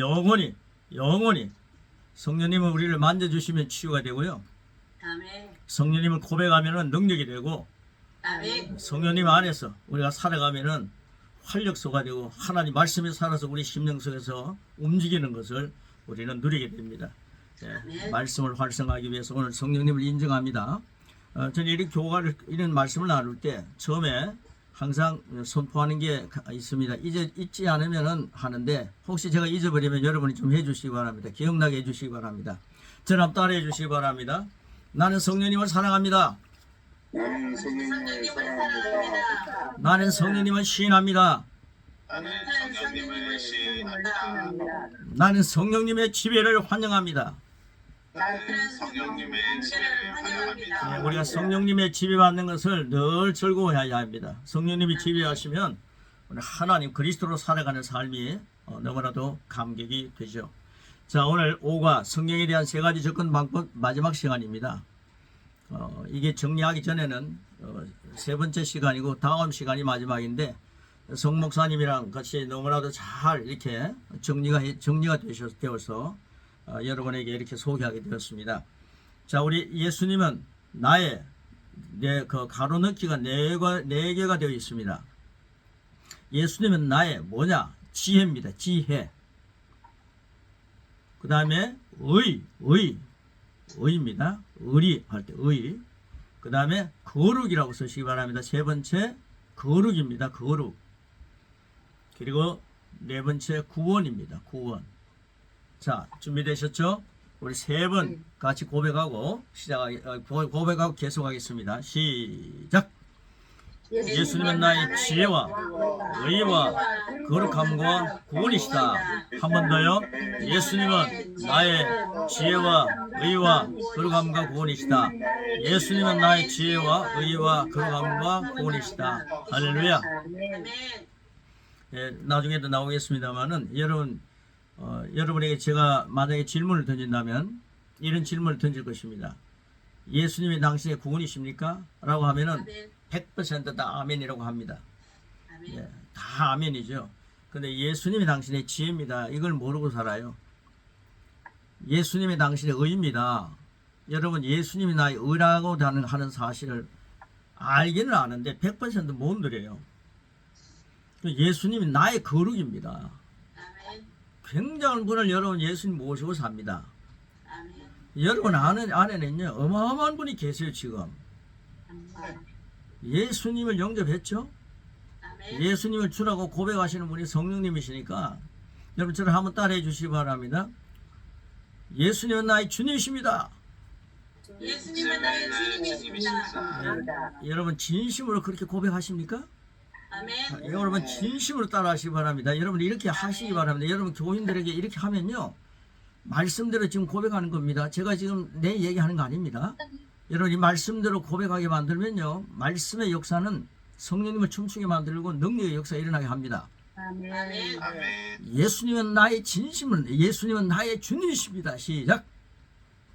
영원히 성령님은 우리를 만져주시면 치유가 되고요. 아멘. 성령님을 고백하면 능력이 되고, 아멘. 성령님 안에서 우리가 살아가면은 활력소가 되고 하나님 말씀에 살아서 우리 심령 속에서 움직이는 것을 우리는 누리게 됩니다. 말씀을 활성화하기 위해서 오늘 성령님을 인정합니다. 저는 이런 말씀을 나눌 때 처음에 항상 선포하는 게 있습니다. 잊지 않으면 하는데, 혹시 제가 잊어버리면 여러분이 좀 해주시기 바랍니다. 기억나게 해주시기 바랍니다. 저를 한번 따라해 주시기 바랍니다. 나는 성령님을 사랑합니다. 나는 성령님을 사랑합니다. 나는 성령님을 시인합니다. 나는 성령님을 시인합니다. 나는 성령님의 지배를 환영합니다. 나는 성령님의 지배를 환영합니다. 우리가 성령님의 지배받는 것을 늘 즐거워해야 합니다. 성령님이 지배하시면 우리 하나님 그리스도로 살아가는 삶이 너무나도 감격이 되죠. 자, 오늘 5가 성령에 대한 3가지 접근 방법 마지막 시간입니다. 이게 정리하기 전에는 3번째 시간이고 다음 시간이 마지막인데, 성 목사님이랑 같이 너무나도 잘 이렇게 정리가 되어서 여러분에게 이렇게 소개하게 되었습니다. 자, 우리 예수님은 그 가로넣기가 4개가 되어 있습니다. 예수님은 나의 지혜입니다. 지혜. 그 다음에 의입니다. 의리할 때 의. 그 다음에 거룩이라고 쓰시기 바랍니다. 3번째 거룩입니다. 거룩. 그리고 4번째 구원입니다. 구원. 자, 준비되셨죠? 우리 3번 같이 고백하고 고백하고 계속하겠습니다. 시작. 예수님은 나의 지혜와 의와 거룩함과 구원이시다. 한 번 더요. 예수님은 나의 지혜와 의와 거룩함과 구원이시다. 예수님은 나의 지혜와 의와 거룩함과 구원이시다. 할렐루야. 나중에도 나오겠습니다만은 여러분에게 제가 만약에 질문을 던진다면 이런 질문을 던질 것입니다. 예수님이 당신의 구원이십니까? 라고 하면은 100%다 아멘이라고 합니다. 다 아멘이죠. 근데 예수님이 당신의 지혜입니다. 이걸 모르고 살아요. 예수님이 당신의 의입니다. 여러분, 예수님이 나의 의라고 하는 사실을 알기는 아는데 100%못 누려요. 예수님이 나의 거룩입니다. 굉장한 분을 여러분 예수님 모시고 삽니다. 여러분 안에는요 어마어마한 분이 계세요. 지금 예수님을 영접했죠. 예수님을 주라고 고백하시는 분이 성령님이시니까 여러분 저를 한번 따라해 주시기 바랍니다. 예수님은 나의 주님이십니다. 예수님은 나의 주님이십니다. 여러분 진심으로 그렇게 고백하십니까? 아멘. 여러분 진심으로 따라하시기 바랍니다. 여러분 이렇게 하시기 바랍니다. 여러분 교인들에게 이렇게 하면요 말씀대로 지금 고백하는 겁니다. 제가 지금 내 얘기하는 거 아닙니다. 여러분 이 말씀대로 고백하게 만들면요 말씀의 역사는 성령님을 춤추게 만들고 능력의 역사가 일어나게 합니다. 아멘. 예수님은 나의 주님이십니다. 시작.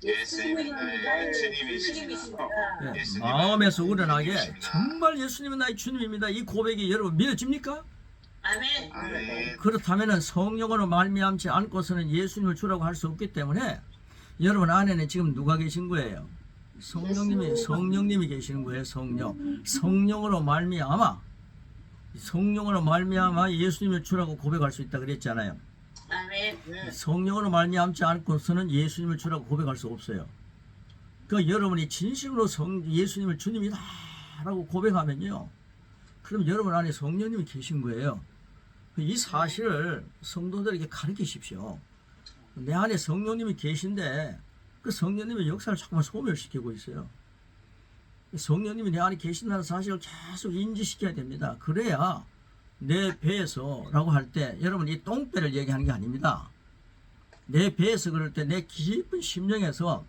예수님은 나의 주님이십니다. 마음에서 우러나게 정말 예수님은 나의 주님입니다. 이 고백이 여러분 믿어집니까? 아멘. 그렇다면 성령으로 말미암지 않고서는 예수님을 주라고 할 수 없기 때문에 여러분 안에는 지금 누가 계신 거예요? 성령님이 계시는 거예요. 성령으로 말미암아 예수님을 주라고 고백할 수 있다 그랬잖아요. 아멘. 성령으로 말미암지 않고서는 예수님을 주라고 고백할 수 없어요. 그 여러분이 진심으로 예수님을 주님이다라고 고백하면요, 그럼 여러분 안에 성령님이 계신 거예요. 이 사실을 성도들에게 가르치십시오. 내 안에 성령님이 계신데 그 성령님의 역사를 자꾸만 소멸시키고 있어요. 성령님이 내 안에 계신다는 사실을 계속 인지시켜야 됩니다. 그래야 내 배에서 라고 할 때 여러분 이 똥배를 얘기하는 게 아닙니다. 내 배에서 그럴 때 내 깊은 심령에서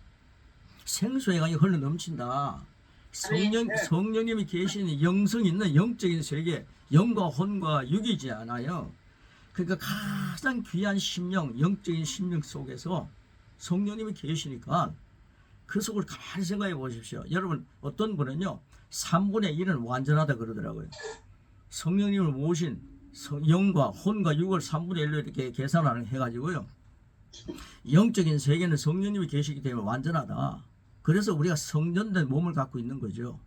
생수의 강이 흘러 넘친다. 성령님이 계시는 영성 있는 영적인 세계, 영과 혼과 육이지 않아요. 그러니까 가장 귀한 심령, 영적인 심령 속에서 성령님이 계시니까 그 속을 가만히 생각해 보십시오. 여러분 어떤 분은요 3분의 1은 완전하다 그러더라고요. 성령님을 모신 영과 혼과 육을 3분의 1로 이렇게 계산을 해가지고요. 영적인 세계는 성령님이 계시기 때문에 완전하다. 그래서 우리가 성전된 몸을 갖고 있는 거죠.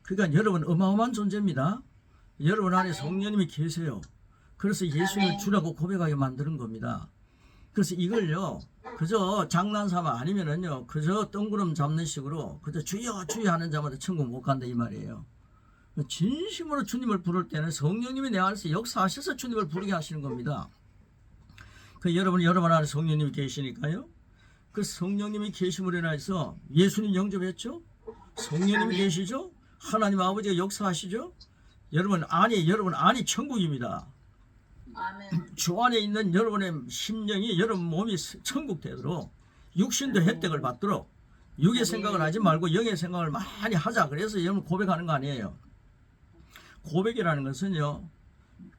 그러니까 여러분 어마어마한 존재입니다. 여러분 안에 성령님이 계세요. 그래서 예수님을 주라고 고백하게 만드는 겁니다. 그래서 이걸요 그저 장난삼아 아니면은요 그저 뜬구름 잡는 식으로 그저 주여 주여 하는 자마다 천국 못 간다 이 말이에요. 진심으로 주님을 부를 때는 성령님이 내 안에서 역사하셔서 주님을 부르게 하시는 겁니다. 그 여러분 안에 성령님이 계시니까요. 그 성령님이 계심으로 인해서 예수님 영접했죠. 성령님이 계시죠. 하나님 아버지가 역사하시죠. 여러분 안이 천국입니다. 아멘. 주 안에 있는 여러분의 심령이 여러분 몸이 천국 되도록 육신도 혜택을 받도록 육의 생각을 하지 말고 영의 생각을 많이 하자. 그래서 여러분 고백하는 거 아니에요. 고백이라는 것은요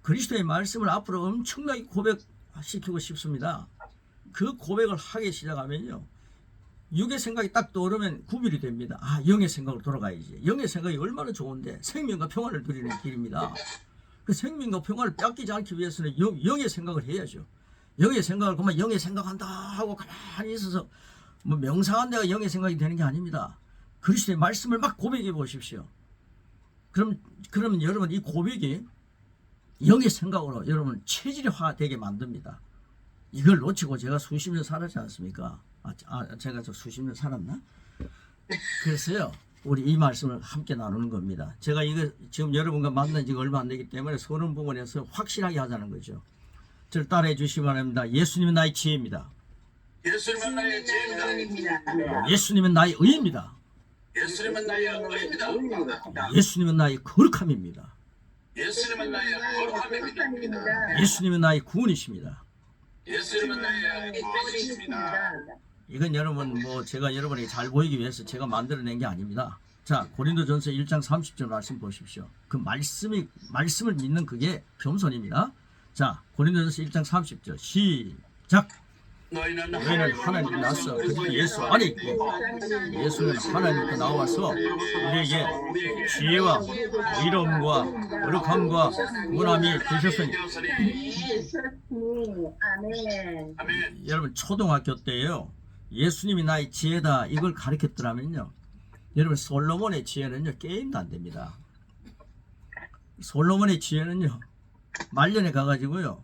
그리스도의 말씀을 앞으로 엄청나게 고백시키고 싶습니다. 그 고백을 하기 시작하면요 육의 생각이 딱 떠오르면 구별이 됩니다. 아 영의 생각으로 돌아가야지. 영의 생각이 얼마나 좋은데 생명과 평안을 누리는 길입니다. 그 생명과 평안을 뺏기지 않기 위해서는 영의 생각을 해야죠. 영의 생각을 그만 영의 생각한다 하고 가만히 있어서 뭐 명상한 데가 영의 생각이 되는 게 아닙니다. 그리스도의 말씀을 막 고백해 보십시오. 그러면 여러분 이 고백이 영의 생각으로 여러분 체질화되게 만듭니다. 이걸 놓치고 제가 수십 년 살았지 않습니까? 제가 저 수십 년 살았나? 그래서요 우리 이 말씀을 함께 나누는 겁니다. 제가 이거 지금 여러분과 만난 지가 얼마 안 되기 때문에 서론 부분에서 확실하게 하자는 거죠. 저를 따라해 주시기 바랍니다. 예수님은 나의 지혜입니다. 예수님은 나의 지혜입니다. 예수님은 나의 의입니다. 예수님은 나의 의입니다. 예수님은 나의 거룩함입니다. 예수님은 나의 거룩함입니다. 예수님은 나의 구원이십니다. 예수님은 나의 구원이십니다. 이건 여러분 제가 여러분에게 잘 보이기 위해서 제가 만들어낸 게 아닙니다. 자 고린도전서 1장 30절 말씀 보십시오. 그 말씀을 믿는 그게 겸손입니다. 자 고린도전서 1장 30절 시작. 너희는 하나님께 나서 그 예수 안에 있고 예수는 하나님께 나와서 우리에게 지혜와 의로움과 거룩함과 원함이 되셨으니. 아멘. 아멘. 여러분 초등학교 때요 예수님이 나의 지혜다 이걸 가르쳤더라면요 여러분 솔로몬의 지혜는요 게임도 안 됩니다. 솔로몬의 지혜는요 말년에 가가지고요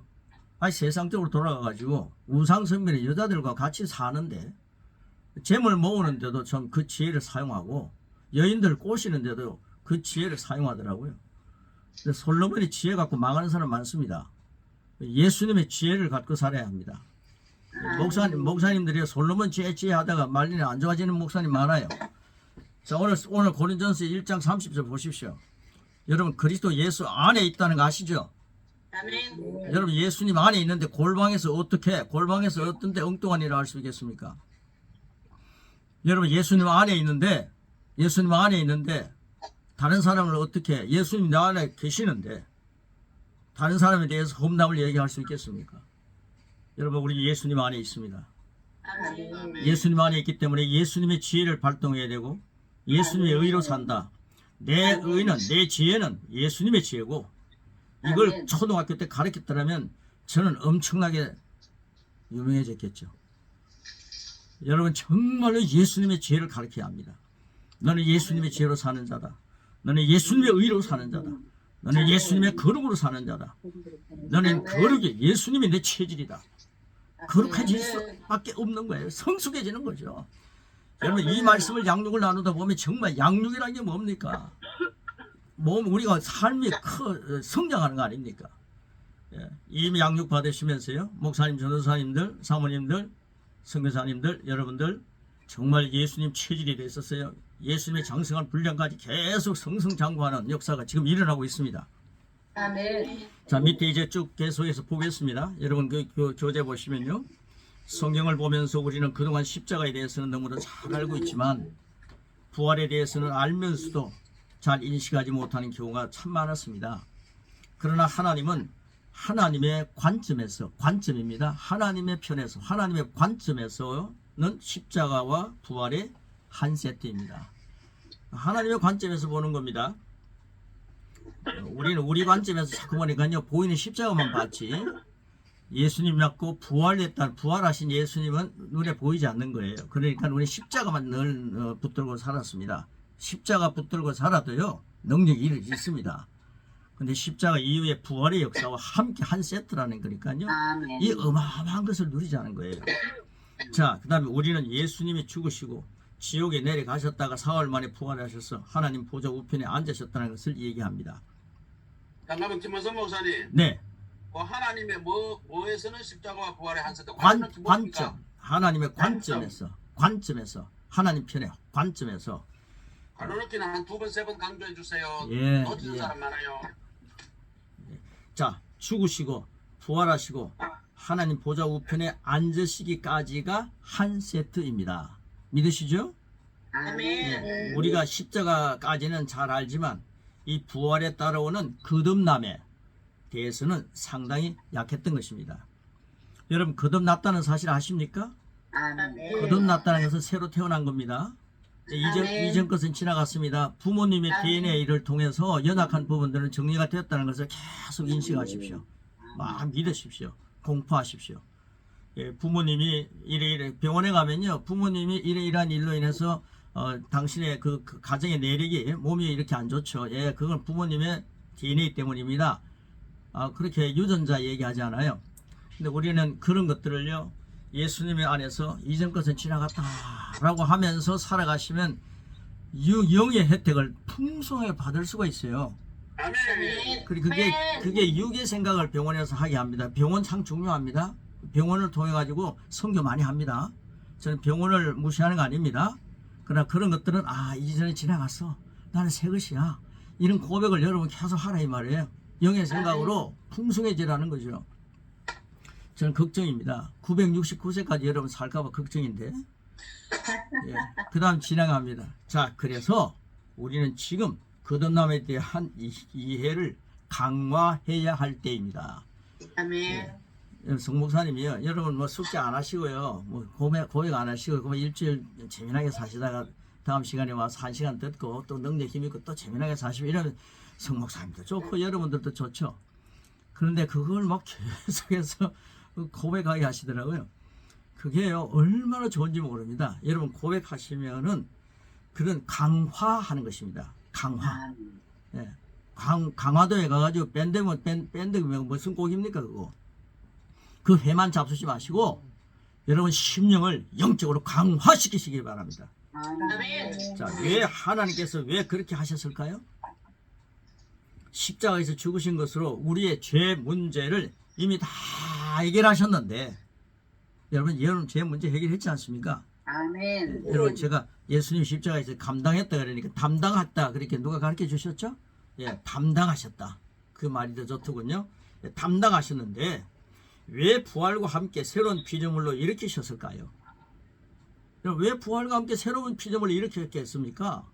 세상적으로 돌아가가지고 우상숭배의 여자들과 같이 사는데 재물 모으는데도 좀 그 지혜를 사용하고 여인들 꼬시는데도 그 지혜를 사용하더라고요. 근데 솔로몬의 지혜 갖고 망하는 사람 많습니다. 예수님의 지혜를 갖고 살아야 합니다. 목사님들이 솔로몬 지혜 하다가 말년에 안 좋아지는 목사님 많아요. 자 오늘 고린도전서 1장 30절 보십시오. 여러분 그리스도 예수 안에 있다는 거 아시죠? 아멘. 여러분 예수님 안에 있는데 골방에서 어떤 데 엉뚱한 일을 할 수 있겠습니까? 여러분 예수님 안에 있는데 다른 사람을 어떻게 예수님 내 안에 계시는데 다른 사람에 대해서 험담을 얘기할 수 있겠습니까? 여러분 우리 예수님 안에 있습니다. 아멘. 예수님 안에 있기 때문에 예수님의 지혜를 발동해야 되고 예수님의 의로 산다. 내 의는 내 지혜는 예수님의 지혜고 이걸 초등학교 때 가르쳤더라면 저는 엄청나게 유명해졌겠죠. 여러분 정말로 예수님의 지혜를 가르쳐야 합니다. 너는 예수님의 지혜로 사는 자다. 너는 예수님의 의로 사는 자다. 너는 예수님의 거룩으로 사는 자다. 너는 거룩이 예수님이 내 체질이다. 거룩해질 수밖에 없는 거예요. 성숙해지는 거죠. 여러분 이 말씀을 양육을 나누다 보면 정말 양육이라는 게 뭡니까? 우리가 삶이 성장하는 거 아닙니까? 이 양육 받으시면서요 목사님, 전도사님들, 사모님들, 선교사님들 여러분들 정말 예수님 체질이 됐었어요. 예수님의 장성한 분량까지 계속 성성장구하는 역사가 지금 일어나고 있습니다. 아멘. 자 밑에 이제 쭉 계속해서 보겠습니다. 여러분 그 교재 보시면요 성경을 보면서 우리는 그동안 십자가에 대해서는 너무도 잘 알고 있지만 부활에 대해서는 알면서도 잘 인식하지 못하는 경우가 참 많았습니다. 그러나 하나님은 하나님의 관점입니다. 하나님의 편에서 하나님의 관점에서는 십자가와 부활의 한 세트입니다. 하나님의 관점에서 보는 겁니다. 우리는 우리 관점에서 자꾸 보니까요 보이는 십자가만 봤지 예수님 믿고 부활하신 예수님은 눈에 보이지 않는 거예요. 그러니까 우리 십자가만 늘 붙들고 살았습니다. 십자가 붙들고 살아도요 능력이 있습니다. 근데 십자가 이후에 부활의 역사와 함께 한 세트라는 거니까요 아멘. 이 어마어마한 것을 누리자는 거예요. 자, 그 다음에 우리는 예수님이 죽으시고 지옥에 내려가셨다가 사흘 만에 부활하셔서 하나님 보좌 우편에 앉으셨다는 것을 얘기합니다. 잠깐만 김원선 목사님. 네, 그 하나님의 뭐에서는 십자가와 부활의 한 세트. 관점, 하나님의 관점에서 하나님 편의 관점에서 가로놓기는 한 2번, 3번 강조해 주세요. 예, 놓치는 예. 사람 많아요. 자, 죽으시고 부활하시고 하나님 보좌 우편에 앉으시기까지가 한 세트입니다. 믿으시죠? 아멘. 예, 우리가 십자가까지는 잘 알지만 이 부활에 따라오는 거듭남에 대해서는 상당히 약했던 것입니다. 여러분 거듭났다는 사실 아십니까? 아멘. 거듭났다는 것은 새로 태어난 겁니다. 이전 것은 지나갔습니다. 부모님의 DNA를 통해서 연약한 부분들은 정리가 되었다는 것을 계속 인식하십시오. 막 믿으십시오. 공부하십시오. 예, 부모님이 이래 병원에 가면요 부모님이 이러한 일로 인해서 당신의 그 가정의 내력이 몸이 이렇게 안 좋죠. 예, 그건 부모님의 DNA 때문입니다. 그렇게 유전자 얘기하지 않아요. 근데 우리는 그런 것들을요 예수님의 안에서 이전 것은 지나갔다라고 하면서 살아가시면 영의 혜택을 풍성하게 받을 수가 있어요. 아멘. 그리고 그게 육의 생각을 병원에서 하게 합니다. 병원 참 중요합니다. 병원을 통해 가지고 선교 많이 합니다. 저는 병원을 무시하는 거 아닙니다. 그러나 그런 것들은 이전에 지나갔어. 나는 새 것이야. 이런 고백을 여러분 계속 하라 이 말이에요. 영의 생각으로 풍성해지라는 거죠. 저는 걱정입니다. 969세까지 여러분 살까봐 걱정인데. 예, 그 다음 진행합니다. 자, 그래서 우리는 지금 거듭남에 대한 이해를 강화해야 할 때입니다. 아멘. 성목사님이요. 여러분 뭐 숙제 안 하시고요. 뭐 고백 안 하시고 그럼 일주일 재미나게 사시다가 다음 시간에 와서 1시간 듣고 또 능력 힘 있고 또 재미나게 사시고 이러면 성목사님도 좋고 여러분들도 좋죠. 그런데 그걸 막 계속해서 고백하게 하시더라고요. 그게요 얼마나 좋은지 모릅니다. 여러분 고백하시면은 그런 강화하는 것입니다. 강화. 예. 강화도에 가가지고 밴드 무슨 곡입니까 그거? 그 회만 잡수지 마시고 여러분 심령을 영적으로 강화시키시기 바랍니다. 아멘. 자, 왜 하나님께서 왜 그렇게 하셨을까요? 십자가에서 죽으신 것으로 우리의 죄 문제를 이미 다 해결하셨는데 여러분 죄 문제 해결했지 않습니까? 아멘. 여러분 제가 예수님 십자가에서 감당했다 그러니까 담당했다 그렇게 누가 가르쳐 주셨죠? 예, 담당하셨다. 그 말이 더 좋더군요. 예, 담당하셨는데 왜 부활과 함께 새로운 피조물로 일으키셨을까요? 왜 부활과 함께 새로운 피조물을 일으켰겠습니까?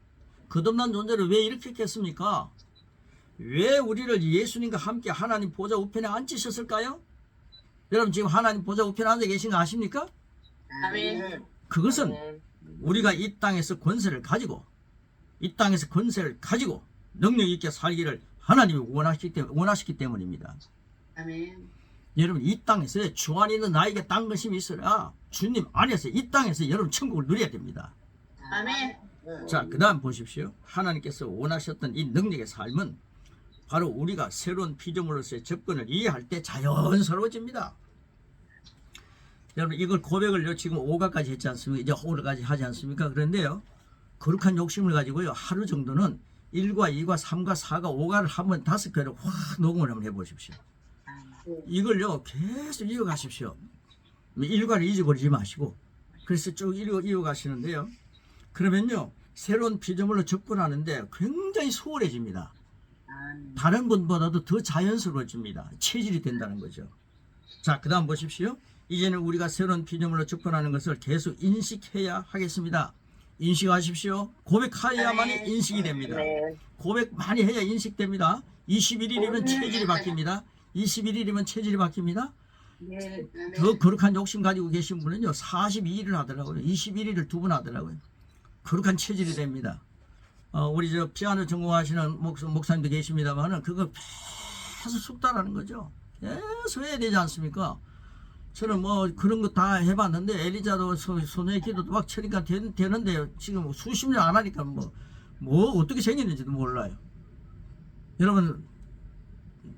거듭난 존재를 왜 일으켰겠습니까? 왜 우리를 예수님과 함께 하나님 보좌 우편에 앉히셨을까요? 여러분 지금 하나님 보좌 우편에 앉아 계신 거 아십니까? 아멘. 그것은 우리가 이 땅에서 권세를 가지고 능력 있게 살기를 하나님이 원하시기 때문입니다. 아멘. 여러분 이 땅에서 주 안에 있는 나에게 딴 것임이 있어야 주님 안에서 이 땅에서 여러분 천국을 누려야 됩니다. 아멘. 자, 그 다음 보십시오. 하나님께서 원하셨던 이 능력의 삶은 바로 우리가 새로운 피조물로서의 접근을 이해할 때 자연스러워집니다. 여러분 이걸 고백을 지금 5가까지 했지 않습니까? 이제 5가지 하지 않습니까? 그런데요 거룩한 욕심을 가지고요 하루 정도는 1과 2과 3과 4과 5가를 한번 5개를 확 녹음을 한번 해보십시오. 이걸요 계속 이어가십시오. 1과를 잊어버리지 마시고 그래서 쭉 이어가시는데요. 그러면요 새로운 피조물로 접근하는데 굉장히 수월해집니다. 다른 분보다도 더 자연스러워집니다. 체질이 된다는 거죠. 자, 그 다음 보십시오. 이제는 우리가 새로운 피조물로 접근하는 것을 계속 인식해야 하겠습니다. 인식하십시오. 고백해야만이 인식이 됩니다. 고백 많이 해야 인식됩니다. 21일이면 체질이 바뀝니다. 21일이면 체질이 바뀝니다. 더 거룩한 욕심 가지고 계신 분은요 42일을 하더라고요. 21일을 2번 하더라고요. 거룩한 체질이 됩니다. 우리 저 피아노 전공하시는 목사님도 계십니다만은 그거 계속 숙달하는 거죠. 계속 해야 되지 않습니까? 저는 뭐 그런 거 다 해봤는데 엘리자도 소녀의 기도도 막 치니까 되는데 지금 수십 년 안 하니까 뭐 어떻게 생겼는지도 몰라요. 여러분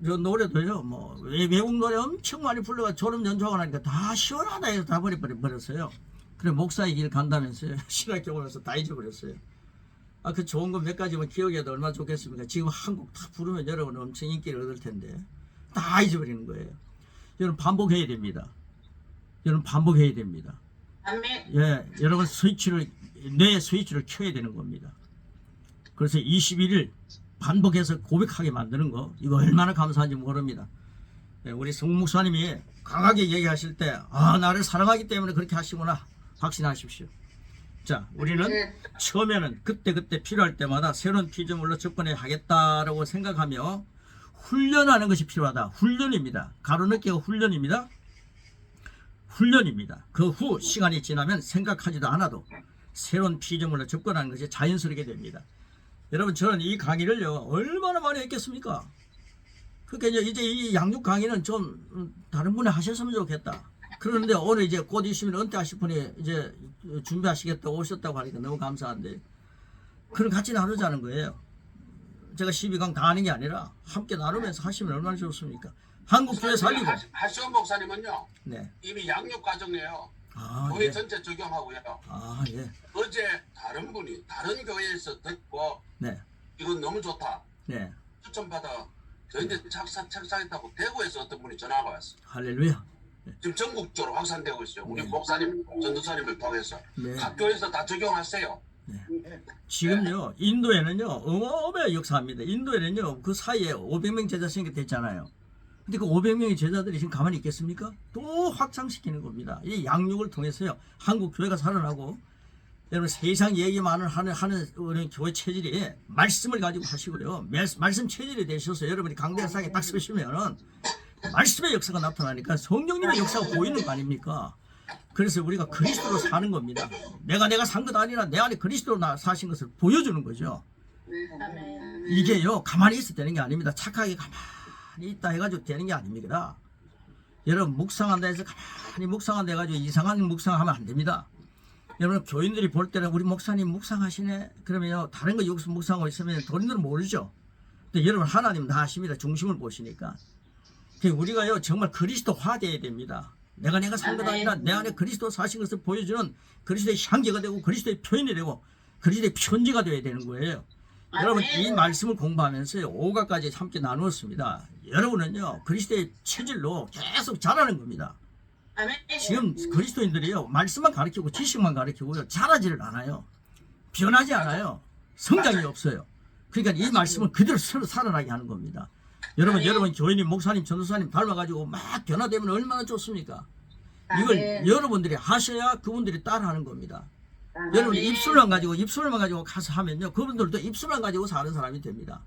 저 노래도요 뭐 외국 노래 엄청 많이 불러가 졸음 연주하고 나니까 다 시원하다 해서 다 버렸어요. 그래 목사의 길 간다면서요. 신학교 오면서 다 잊어버렸어요. 그 좋은 거 몇 가지만 기억해도 얼마나 좋겠습니까? 지금 한국 다 부르면 여러분 엄청 인기를 얻을 텐데 다 잊어버리는 거예요. 여러분 반복해야 됩니다. 여러분 반복해야 됩니다. 아멘. 예, 여러분 뇌 스위치를 켜야 되는 겁니다. 그래서 21일 반복해서 고백하게 만드는 거 이거 얼마나 감사한지 모릅니다. 예, 우리 성 목사님이 강하게 얘기하실 때 나를 사랑하기 때문에 그렇게 하시구나 확신하십시오. 자, 우리는 처음에는 그때 필요할 때마다 새로운 피조물로 접근해 하겠다라고 생각하며 훈련하는 것이 필요하다. 훈련입니다. 가로넣기가 훈련입니다. 훈련입니다. 그 후 시간이 지나면 생각하지도 않아도 새로운 피조물로 접근하는 것이 자연스럽게 됩니다. 여러분 저는 이 강의를요 얼마나 많이 했겠습니까? 그러니까 이제 이 양육 강의는 좀 다른 분이 하셨으면 좋겠다. 그런데 오늘 이제 곧 있으면 은퇴하실 분이 이제 준비하시겠다고 오셨다고 하니까 너무 감사한데 그런 같이 나누자는 거예요. 제가 12강 다 하는 게 아니라 함께 나누면서 하시면 얼마나 좋습니까? 한국교회 살리고. 하시온 목사님은요. 네. 이미 양육 과정이에요. 아, 교회 예. 전체 적용하고요. 아, 예. 어제 다른 분이 다른 교회에서 듣고 네. 이건 너무 좋다. 네. 추천받아 저희들 착상했다고 대구에서 어떤 분이 전화가 왔어요. 할렐루야. 지금 전국적으로 확산되고 있어요. 우리 네. 목사님, 전도사님을 통해서 네. 각 교회에서 다 적용하세요. 지금요 인도에는요 어마어마하게 역사합니다. 인도에는요 그 사이에 500명 제자 생겼댔잖아요. 근데 그 500명의 제자들이 지금 가만히 있겠습니까? 또 확장시키는 겁니다. 이 양육을 통해서요 한국 교회가 살아나고 여러분 세상 얘기만을 하는 우리 교회 체질이 말씀을 가지고 하시고요 말씀 체질이 되셔서 여러분이 강대상에 딱 서시면은 말씀의 역사가 나타나니까 성령님의 역사가 보이는 거 아닙니까? 그래서 우리가 그리스도로 사는 겁니다. 내가 산 것 아니라 내 안에 그리스도로 사신 것을 보여주는 거죠. 아멘. 이게요 가만히 있어도 되는 게 아닙니다. 착하게 가만히 있다 해가지고 되는 게 아닙니다. 여러분 묵상한다 해서 가만히 묵상한다 해가지고 이상한 묵상하면 안 됩니다. 여러분 교인들이 볼 때는 우리 목사님 묵상하시네 그러면요 다른 거 여기서 묵상하고 있으면 도인들은 모르죠. 근데 여러분 하나님은 다 아십니다. 중심을 보시니까. 우리가요 정말 그리스도화 돼야 됩니다. 내가 산 것 아니라 내 안에 그리스도 사신 것을 보여주는 그리스도의 향기가 되고 그리스도의 표현이 되고 그리스도의 편지가 되어야 되는 거예요. 여러분 이 말씀을 공부하면서 5가까지 함께 나누었습니다. 여러분은요 그리스도의 체질로 계속 자라는 겁니다. 아멘. 지금 그리스도인들이요 말씀만 가르치고 지식만 가르치고요 자라지를 않아요. 변하지 않아요. 성장이 없어요. 그러니까 이 말씀을 그대로 서로 살아나게 하는 겁니다. 여러분 교인님, 목사님, 전도사님 닮아가지고 막 변화되면 얼마나 좋습니까? 이걸 여러분들이 하셔야 그분들이 따라하는 겁니다. 여러분이 입술만 가지고 가서 하면요 그분들도 입술만 가지고 사는 사람이 됩니다.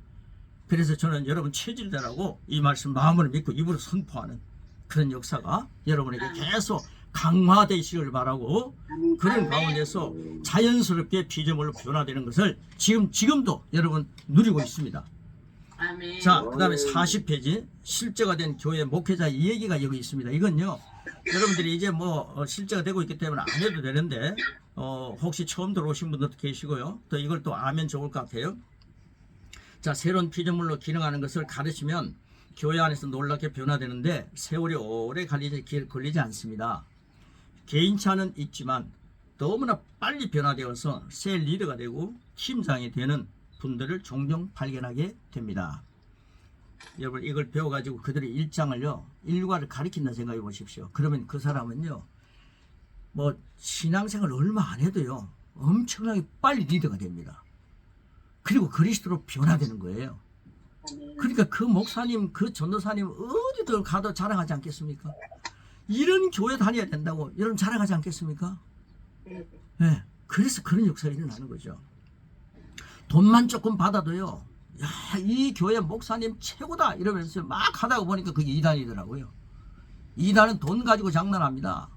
그래서 저는 여러분 체질대라고 이 말씀 마음으로 믿고 입으로 선포하는 그런 역사가 여러분에게 계속 강화되시길 바라고 그런 가운데서 자연스럽게 피조물로 변화되는 것을 지금도 여러분 누리고 있습니다. 아멘. 자, 그 다음에 40페이지 실제가 된 교회 목회자 이 얘기가 여기 있습니다. 이건요 여러분들이 이제 실제가 되고 있기 때문에 안 해도 되는데 혹시 처음 들어오신 분들도 계시고요 또 이걸 또 아면 좋을 것 같아요. 자, 새로운 피조물로 기능하는 것을 가르치면 교회 안에서 놀랍게 변화되는데 세월이 오래 걸리지 않습니다. 개인차는 있지만 너무나 빨리 변화되어서 새 리더가 되고 팀장이 되는 분들을 종종 발견하게 됩니다. 여러분 이걸 배워가지고 그들의 일과를 가르친다 생각해 보십시오. 그러면 그 사람은요 신앙생활 얼마 안 해도요 엄청나게 빨리 리더가 됩니다. 그리고 그리스도로 변화되는 거예요. 그러니까 그 목사님 그 전도사님 어디든 가도 자랑하지 않겠습니까? 이런 교회 다녀야 된다고 여러분 자랑하지 않겠습니까? 네, 그래서 그런 역사가 일어나는 거죠. 돈만 조금 받아도요 이 교회 목사님 최고다 이러면서 막 하다가 보니까 그게 이단이더라고요. 이단은 돈 가지고 장난합니다.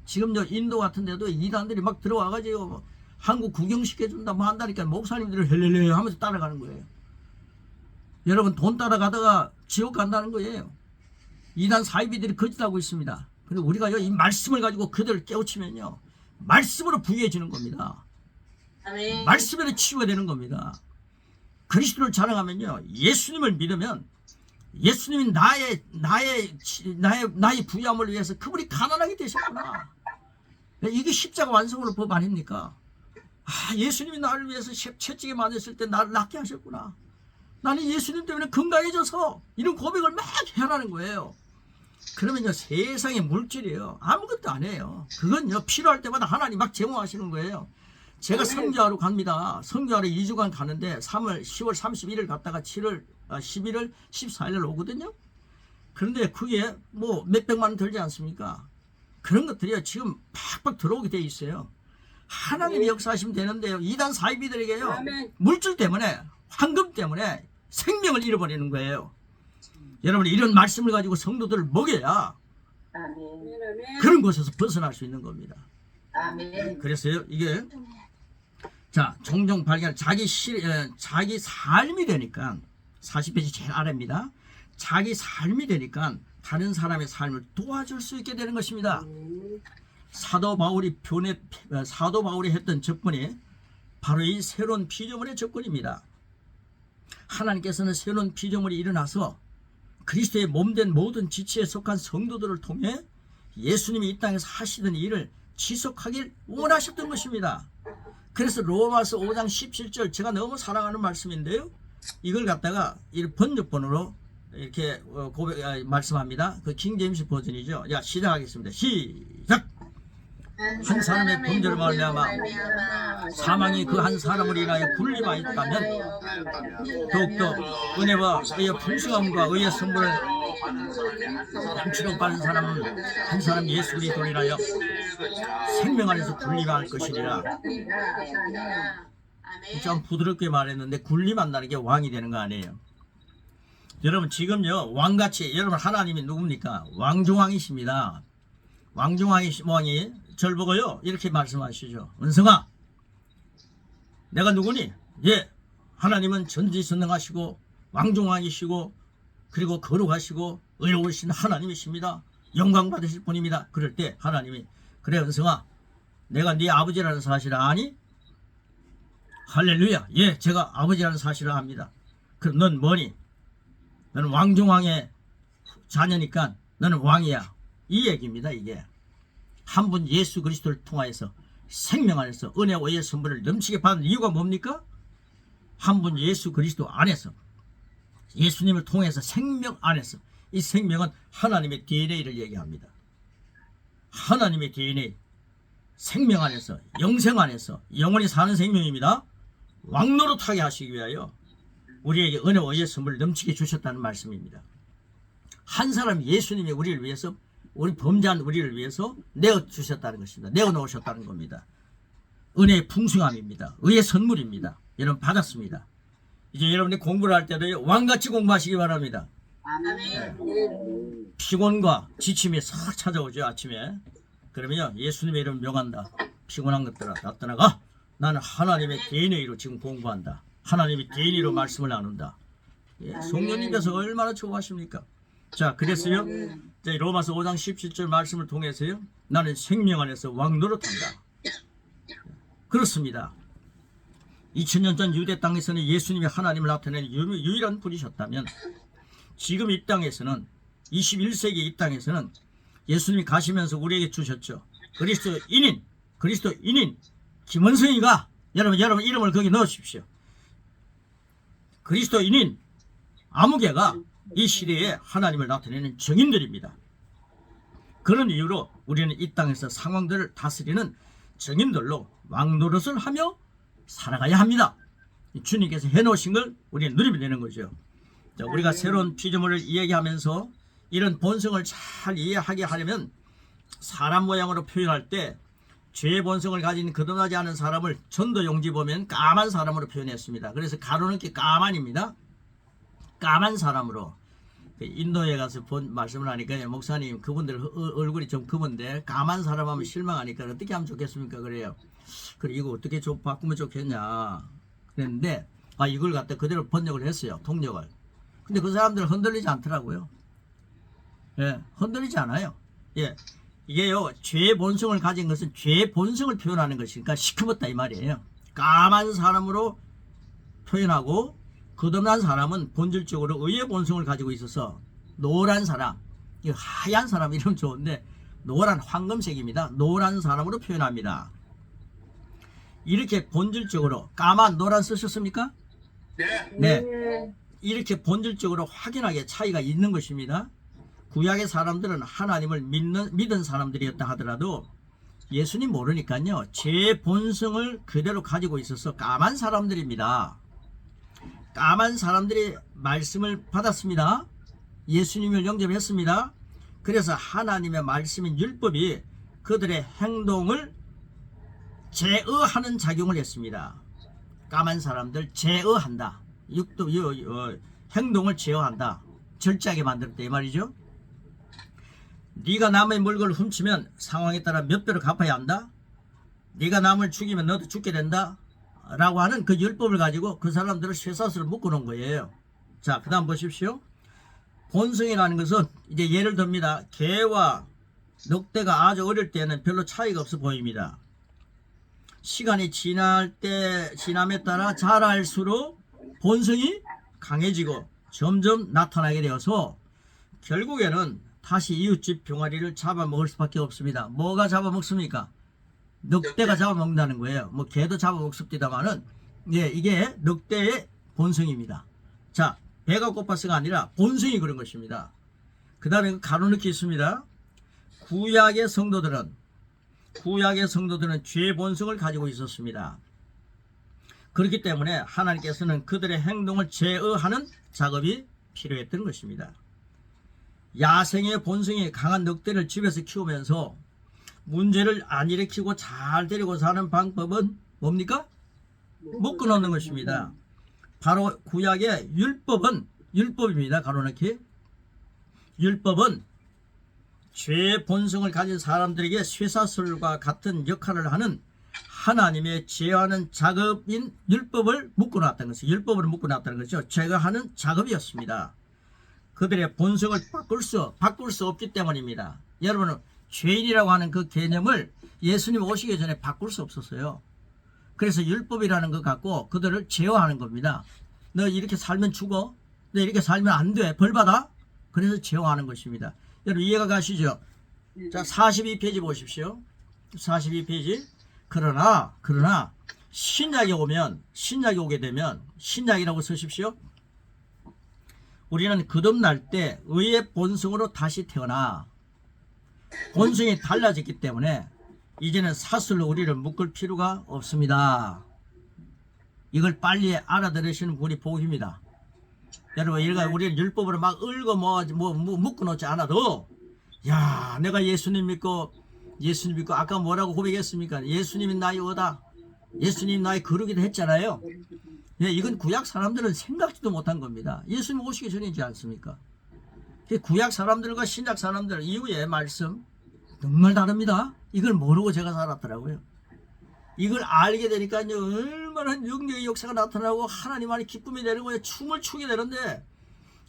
지금 인도 같은 데도 이단들이 막 들어와가지고 한국 구경시켜준다 뭐 한다니까 목사님들을 헬렐레 하면서 따라가는 거예요. 여러분 돈 따라가다가 지옥 간다는 거예요. 이단 사이비들이 거짓하고 있습니다. 근데 우리가요 이 말씀을 가지고 그들을 깨우치면요 말씀으로 부유해지는 겁니다. 아멘. 말씀으로 치유가 되는 겁니다. 그리스도를 자랑하면요 예수님을 믿으면 예수님이 나의 부유함을 위해서 그분이 가난하게 되셨구나. 이게 십자가 완성으로 법 아닙니까? 아, 예수님이 나를 위해서 채찍에 맞았을 때 나를 낫게 하셨구나. 나는 예수님 때문에 건강해져서 이런 고백을 막 해라는 거예요. 그러면요 세상의 물질이에요 아무것도 안 해요. 그건요 필요할 때마다 하나님 막 제공하시는 거예요. 제가 선교하러 갑니다. 선교하러 2주간 가는데 10월 31일 갔다가 11월 14일 오거든요. 그런데 그게 뭐 몇백만 원 들지 않습니까? 그런 것들이요 지금 팍팍 들어오게 돼 있어요. 하나님이 역사하시면 되는데요 이단 사이비들에게요 물질 때문에 황금 때문에 생명을 잃어버리는 거예요. 여러분 이런 말씀을 가지고 성도들을 먹여야 아멘. 그런 곳에서 벗어날 수 있는 겁니다. 아멘. 그래서요 이게 자 종종 발견 자기 삶이 되니까 40페이지 제일 아래입니다. 자기 삶이 되니까 다른 사람의 삶을 도와줄 수 있게 되는 것입니다. 사도 바울이 했던 접근이 바로 이 새로운 피조물의 접근입니다. 하나님께서는 새로운 피조물이 일어나서 그리스도의 몸된 모든 지체에 속한 성도들을 통해 예수님이 이 땅에서 하시던 일을 지속하길 원하셨던 것입니다. 그래서 로마서 5장 17절 제가 너무 사랑하는 말씀인데요. 이걸 갖다가 이 번역본으로 이렇게 말씀합니다. 그 킹제임스 버전이죠. 자 시작하겠습니다. 시작. 한 사람의 범죄를 말미암아 사망이 그 한 사람을 인하여 군림하였다면 더욱더 은혜와 의의 풍성함과 의의 선물을 넘치도록 받은 사람은 한 사람 예수 그리스도를 인하여 생명 안에서 군림할 것이니라. 좀 부드럽게 말했는데 군림한다는 게 왕이 되는 거 아니에요. 여러분 지금요 왕같이 여러분 하나님이 누굽니까? 왕중왕이십니다. 왕이 절 보고요 이렇게 말씀하시죠. 은성아 내가 누구니? 예 하나님은 전지전능하시고 왕중왕이시고 그리고 거룩하시고 의로우신 하나님이십니다. 영광 받으실 분입니다. 그럴 때 하나님이 그래 은성아 내가 네 아버지라는 사실을 아니? 할렐루야. 예 제가 아버지라는 사실을 압니다. 그럼 넌 뭐니? 너는 왕중왕의 자녀니까 너는 왕이야. 이 얘기입니다. 이게 한 분 예수 그리스도를 통하여서 생명 안에서 은혜와 의의 선물을 넘치게 받은 이유가 뭡니까? 한 분 예수 그리스도 안에서 예수님을 통해서 생명 안에서 이 생명은 하나님의 DNA를 얘기합니다. 하나님의 DNA 생명 안에서 영생 안에서 영원히 사는 생명입니다. 왕노릇하게 하시기 위하여 우리에게 은혜와 의의 선물을 넘치게 주셨다는 말씀입니다. 한 사람 예수님이 우리를 위해서 우리 범죄한 우리를 위해서 내어주셨다는 것입니다. 내어놓으셨다는 겁니다. 은혜의 풍성함입니다. 의의 선물입니다. 여러분 받았습니다. 이제 여러분이 공부를 할 때도 왕같이 공부하시기 바랍니다. 아멘. 피곤과 지침이 싹 찾아오죠. 아침에. 그러면요 예수님의 이름 명한다. 피곤한 것들아 다 떠나가. 나는 하나님의 DNA로 지금 공부한다. 하나님의 DNA로 말씀을 나눈다. 예, 성령님께서 얼마나 좋아하십니까? 자 그래서요 로마서 5장 17절 말씀을 통해서요 나는 생명 안에서 왕노릇한다. 그렇습니다. 2000년 전 유대 땅에서는 예수님이 하나님을 나타내는 유일한 분이셨다면 지금 이 땅에서는 21세기 이 땅에서는 예수님이 가시면서 우리에게 주셨죠. 그리스도인인 김원성이가 여러분 이름을 거기 넣으십시오. 그리스도인인 아무개가 이 시대에 하나님을 나타내는 정인들입니다. 그런 이유로 우리는 이 땅에서 상황들을 다스리는 정인들로 왕노릇을 하며 살아가야 합니다. 주님께서 해놓으신 걸 우리는 누리면 되는 거죠. 자, 우리가 새로운 피조물을 이야기하면서 이런 본성을 잘 이해하게 하려면 사람 모양으로 표현할 때 죄의 본성을 가진 거듭나지 않은 사람을 전도용지 보면 까만 사람으로 표현했습니다. 그래서 가로는 게 까만입니다. 까만 사람으로 인도에 가서 본 말씀을 하니까 목사님 그분들 얼굴이 좀 검은데 까만 사람 하면 실망하니까 어떻게 하면 좋겠습니까? 그래요. 그래 이거 어떻게 좀 바꾸면 좋겠냐 그랬는데 이걸 갖다 그대로 번역을 했어요. 통역을. 근데 그 사람들은 흔들리지 않더라고요. 예, 흔들리지 않아요. 예, 이게요 죄의 본성을 가진 것은 죄의 본성을 표현하는 것이니까 시커멓다 이 말이에요. 까만 사람으로 표현하고 거듭난 사람은 본질적으로 의의 본성을 가지고 있어서 노란 사람, 하얀 사람 이름 좋은데 노란 황금색입니다. 노란 사람으로 표현합니다. 이렇게 본질적으로 까만 노란 쓰셨습니까? 네. 네. 이렇게 본질적으로 확연하게 차이가 있는 것입니다. 구약의 사람들은 하나님을 믿은 사람들이었다 하더라도 예수님 모르니까요. 제 본성을 그대로 가지고 있어서 까만 사람들입니다. 까만 사람들이 말씀을 받았습니다. 예수님을 영접했습니다. 그래서 하나님의 말씀인 율법이 그들의 행동을 제어하는 작용을 했습니다. 까만 사람들 제어한다. 행동을 제어한다. 절제하게 만들었다 이 말이죠. 네가 남의 물건을 훔치면 상황에 따라 몇 배로 갚아야 한다. 네가 남을 죽이면 너도 죽게 된다. 라고 하는 그 율법을 가지고 그 사람들을 쇠사슬을 묶어놓은 거예요. 자, 그 다음 보십시오. 본성이라는 것은 이제 예를 듭니다. 개와 늑대가 아주 어릴 때는 별로 차이가 없어 보입니다. 시간이 지남에 따라 자랄수록 본성이 강해지고 점점 나타나게 되어서 결국에는 다시 이웃집 병아리를 잡아먹을 수밖에 없습니다. 뭐가 잡아먹습니까? 늑대가 잡아먹는다는 거예요. 뭐 개도 잡아먹습니다만은 예, 이게 늑대의 본성입니다. 자, 배가 고파서가 아니라 본성이 그런 것입니다. 그 다음에 가로넣기 있습니다. 구약의 성도들은 죄의 본성을 가지고 있었습니다. 그렇기 때문에 하나님께서는 그들의 행동을 제어하는 작업이 필요했던 것입니다. 야생의 본성이 강한 늑대를 집에서 키우면서 문제를 안 일으키고 잘 데리고 사는 방법은 뭡니까? 묶어놓는 것입니다. 바로 구약의 율법입니다. 가로넣기. 율법은 죄의 본성을 가진 사람들에게 쇠사슬과 같은 역할을 하는 하나님의 제어하는 작업인 율법을 묶어놨다는 것이죠. 율법을 묶어놨다는 것이죠. 제거하는 작업이었습니다. 그들의 본성을 바꿀 수 없기 때문입니다. 여러분은 죄인이라고 하는 그 개념을 예수님 오시기 전에 바꿀 수 없었어요. 그래서 율법이라는 것 갖고 그들을 제어하는 겁니다. 너 이렇게 살면 죽어. 너 이렇게 살면 안 돼. 벌 받아. 그래서 제어하는 것입니다. 여러분 이해가 가시죠? 자, 42페이지 보십시오. 42페이지. 그러나 신약이 오게 되면 신약이라고 쓰십시오. 우리는 거듭날 때 의의 본성으로 다시 태어나 본성이 달라졌기 때문에 이제는 사슬로 우리를 묶을 필요가 없습니다. 이걸 빨리 알아들으시는 분이 복입니다. 여러분, 우리는 율법으로 막 얽어 묶어놓지 않아도, 야, 내가 예수님 믿고 아까 뭐라고 고백했습니까? 예수님이 나의 의다. 예수님 나의 거룩이다 했잖아요. 예, 이건 구약 사람들은 생각지도 못한 겁니다. 예수님 오시기 전이지 않습니까? 구약 사람들과 신약 사람들 이후의 말씀 정말 다릅니다. 이걸 모르고 제가 살았더라고요. 이걸 알게 되니까요, 얼마나 영적의 역사가 나타나고 하나님 안에 기쁨이 되는 거예요. 춤을 추게 되는데,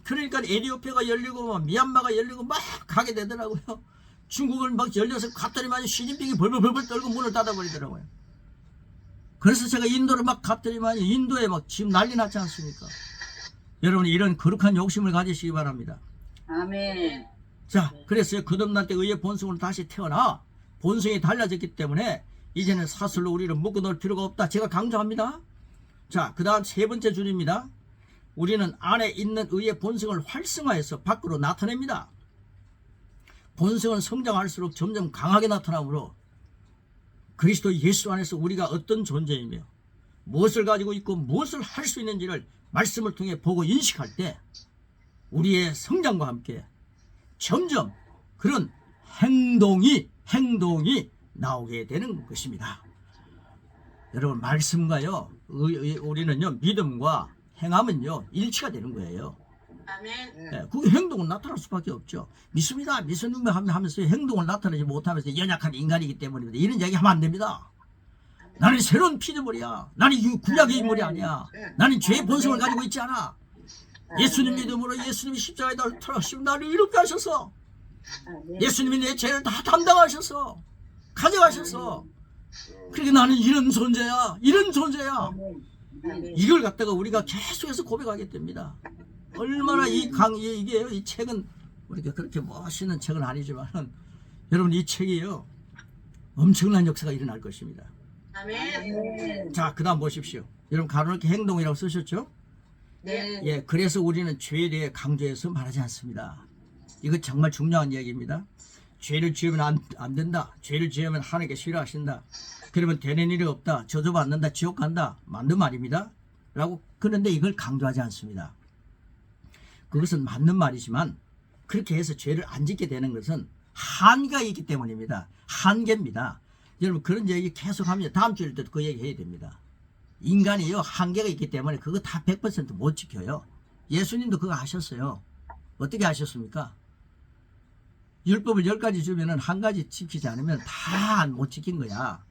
그러니까 에티오피아가 열리고 미얀마가 열리고 막 가게 되더라고요. 중국을 막 열려서 갔더니만 시진핑이 벌벌 떨고 문을 닫아버리더라고요. 그래서 제가 인도를 막 갔더니만 인도에 막 지금 난리 났지 않습니까? 여러분 이런 거룩한 욕심을 가지시기 바랍니다. 아멘. 자, 그래서 거듭날 때 의의 본성으로 다시 태어나 본성이 달라졌기 때문에 이제는 사슬로 우리를 묶어놓을 필요가 없다. 제가 강조합니다. 자, 그 다음 세 번째 줄입니다. 우리는 안에 있는 의의 본성을 활성화해서 밖으로 나타냅니다. 본성은 성장할수록 점점 강하게 나타나므로 그리스도 예수 안에서 우리가 어떤 존재이며 무엇을 가지고 있고 무엇을 할 수 있는지를 말씀을 통해 보고 인식할 때 우리의 성장과 함께 점점 그런 행동이 나오게 되는 것입니다. 여러분 말씀과요 우리는요 믿음과 행함은요 일치가 되는 거예요. 아멘. 예, 그게 행동은 나타날 수밖에 없죠. 믿습니다. 믿습니다 하면서 행동을 나타내지 못하면서 연약한 인간이기 때문입니다. 이런 얘기 하면 안 됩니다. 나는 새로운 피조물이야. 나는 구약의 인물이 아니야. 나는 죄의 본성을 가지고 있지 않아. 예수님 믿음으로 예수님이 십자가에 나를 돌아가시고 나를 이롭게 하셔서 예수님이 내 죄를 다 담당하셔서 가져가셔서 그러니까 나는 이런 존재야. 이런 존재야. 이걸 갖다가 우리가 계속해서 고백하게 됩니다. 얼마나 이게 이 책은 우리가 그렇게 멋있는 책은 아니지만 여러분 이 책이요 엄청난 역사가 일어날 것입니다. 아멘. 자, 그 다음 보십시오. 여러분 가로놓기 행동이라고 쓰셨죠? 네. 예, 그래서 우리는 죄에 대해 강조해서 말하지 않습니다. 이거 정말 중요한 얘기입니다. 죄를 지으면 안 된다. 죄를 지으면 하나님께 싫어하신다. 그러면 되는 일이 없다. 저주받는다. 지옥 간다. 맞는 말입니다. 라고 그런데 이걸 강조하지 않습니다. 그것은 맞는 말이지만 그렇게 해서 죄를 안 짓게 되는 것은 한계가 있기 때문입니다. 한계입니다. 여러분 그런 얘기 계속하면 다음 주일 때도 그 얘기 해야 됩니다. 인간이요 한계가 있기 때문에 그거 다 100% 못 지켜요. 예수님도 그거 하셨어요. 어떻게 하셨습니까? 율법을 10가지 주면은 한 가지 지키지 않으면 다 못 지킨 거야.